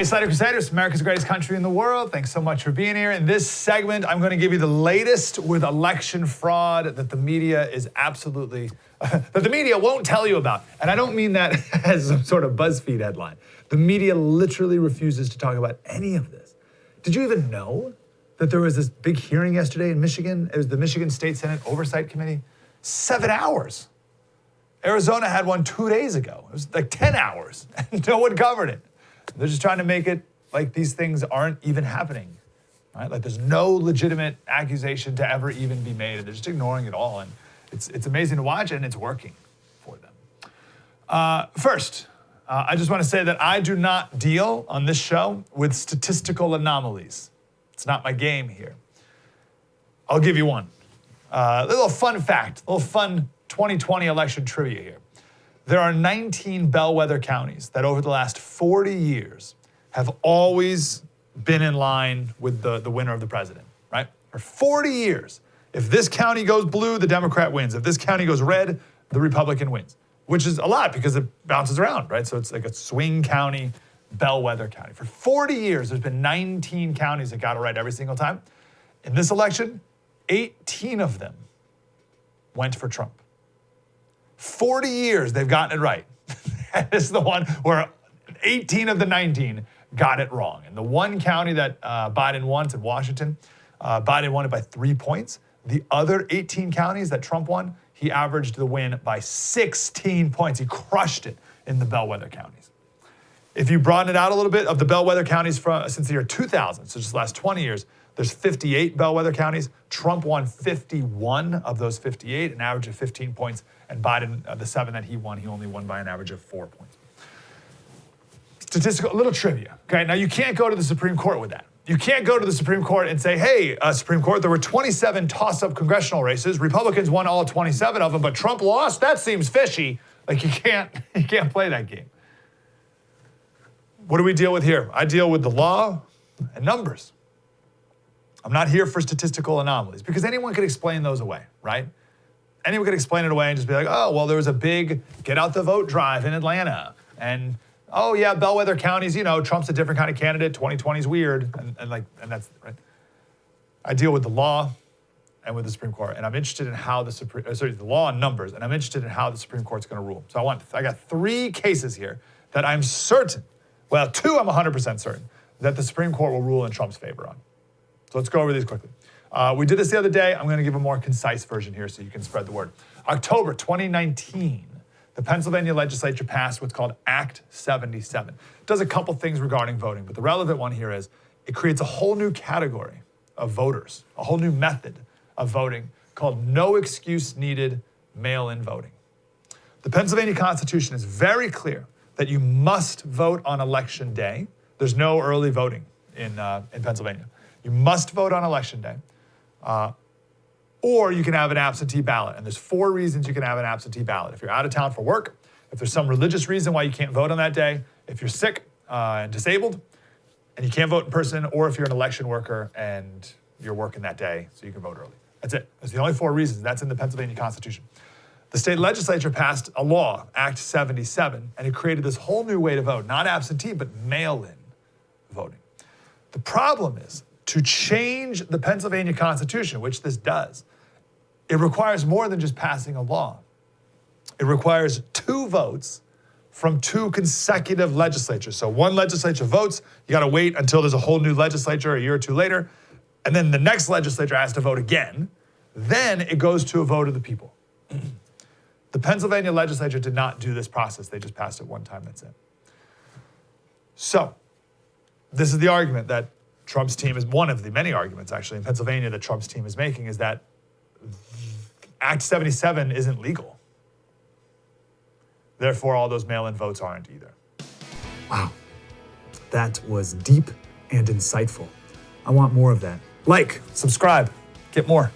Hey, Slider Crusaders, America's greatest country in the world. Thanks so much for being here. In this segment, I'm going to give you the latest with election fraud that the media is absolutely, that the media won't tell you about. And I don't mean that as some sort of BuzzFeed headline. The media literally refuses to talk about any of this. Did you even know that there was this big hearing yesterday in Michigan? It was the Michigan State Senate Oversight Committee. 7 hours. Arizona had one 2 days ago. It was like 10 hours, and no one covered it. They're just trying to make it like these things aren't even happening, right? Like there's no legitimate accusation to ever even be made, and they're just ignoring it all. And it's amazing to watch, and it's working for them. First, I just want to say that I do not deal on this show with statistical anomalies. It's not my game here. I'll give you one. A little fun fact, a little fun 2020 election trivia here. There are 19 bellwether counties that over the last 40 years have always been in line with the winner of the president, right? For 40 years. If this county goes blue, the Democrat wins. If this county goes red, the Republican wins, which is a lot because it bounces around, right? So it's like a swing county, bellwether county. For 40 years, there's been 19 counties that got it right every single time. In this election, 18 of them went for Trump. 40 years they've gotten it right. This is the one where 18 of the 19 got it wrong. And the one county that Biden won, it's in Washington, Biden won it by 3 points. The other 18 counties that Trump won, he averaged the win by 16 points. He crushed it in the bellwether counties. If you broaden it out a little bit, of the bellwether counties since the year 2000, so just the last 20 years, there's 58 bellwether counties. Trump won 51 of those 58, an average of 15 points. And Biden, the 7 that he won, he only won by an average of 4 points. Statistical, a little trivia, okay? Now, you can't go to the Supreme Court with that. You can't go to the Supreme Court and say, hey, Supreme Court, there were 27 toss-up congressional races. Republicans won all 27 of them, but Trump lost? That seems fishy. Like, you can't play that game. What do we deal with here? I deal with the law and numbers. I'm not here for statistical anomalies because anyone could explain those away, right? Anyone could explain it away and just be like, oh, well, there was a big get out the vote drive in Atlanta. And, oh, yeah, bellwether counties, you know, Trump's a different kind of candidate. 2020 is weird. And that's right. I deal with the law and with the Supreme Court. And I'm interested in how the law and numbers. And I'm interested in how the Supreme Court's going to rule. So I got 3 cases here that I'm certain, well, 2 I'm 100% certain, that the Supreme Court will rule in Trump's favor on. So let's go over these quickly. We did this the other day. I'm going to give a more concise version here so you can spread the word. October 2019, the Pennsylvania legislature passed what's called Act 77. It does a couple things regarding voting, but the relevant one here is it creates a whole new category of voters, a whole new method of voting called no excuse needed mail-in voting. The Pennsylvania Constitution is very clear that you must vote on election day. There's no early voting in Pennsylvania. You must vote on election day, or you can have an absentee ballot. And there's 4 reasons you can have an absentee ballot. If you're out of town for work, if there's some religious reason why you can't vote on that day, if you're sick and disabled and you can't vote in person, or if you're an election worker and you're working that day so you can vote early. That's it. That's the only 4 reasons. That's in the Pennsylvania Constitution. The state legislature passed a law, Act 77, and it created this whole new way to vote, not absentee, but mail-in voting. The problem is, to change the Pennsylvania Constitution, which this does, it requires more than just passing a law. It requires 2 votes from 2 consecutive legislatures. So one legislature votes, you got to wait until there's a whole new legislature a year or 2 later, and then the next legislature has to vote again. Then it goes to a vote of the people. The Pennsylvania legislature did not do this process. They just passed it one time, that's it. So this is the argument that Trump's team is, one of the many arguments actually in Pennsylvania that Trump's team is making, is that Act 77 isn't legal. Therefore, all those mail-in votes aren't either. Wow, that was deep and insightful. I want more of that. Like, subscribe, get more.